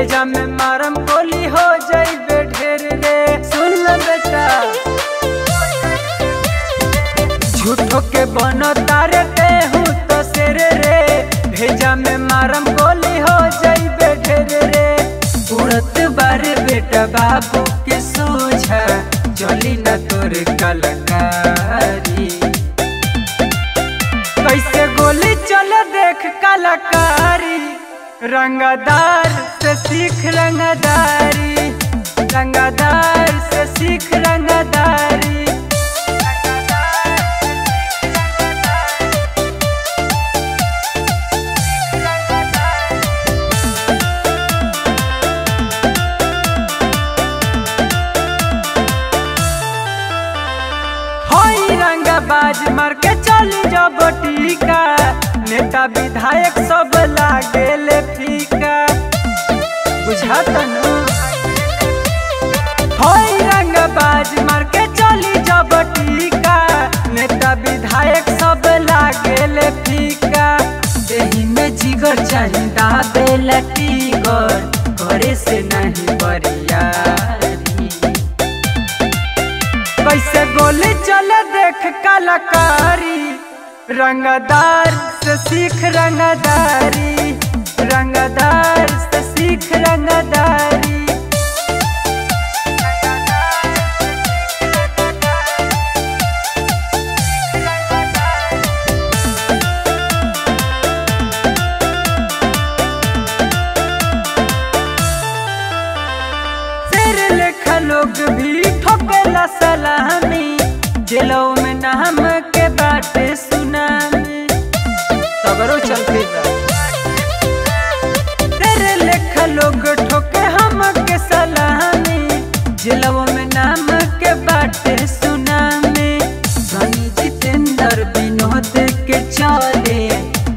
भेजा में मारम गोली हो जाइबे ढेर रे। सुन ल बेटा झूठो के बनो तारे ते हूँ तो शेर रे। भेजा में मारम गोली हो जाइबे ढेर रे। उड़त बार बेटा बाबू के सोझा चली न तोर कलाकारी। कैसे गोली चले देख कलाकारी। रंगदार से सीख रंगदारी। रंगदार से सीख रंगदारी। बाज मार के चली जब टीका। नेता विधायक सब लागेले फीका। बुझात न रंग बाज मार के चली जब टीका। नेता विधायक सब लागेले फीका। देही में जिगर चाही दाबेला टीगर। घरे से नहीं बरियारी। कैसे गोली चले देख कलाकारी। रंगदार से सीख रंगदारी। रंगदार से सीख रंगदारी। शेर लेखा लोग भी ठोकेला सलामी। जेलों में नाम के बाटे सुनामी। सबरो चलते बा तेरे लेखा लोग ठोके हम के सलामी। जेलों में नाम के बाटे सुनामी। सनी जितेंद्र विनोद के चले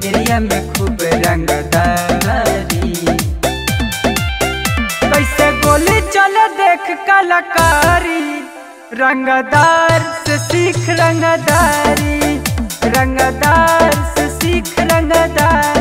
एरिया में खूब रंगदारी। कैसे गोली चले देख कलाकारी। रंगदार से सीख रंगदारी। रंगदार से सीख रंगदारी।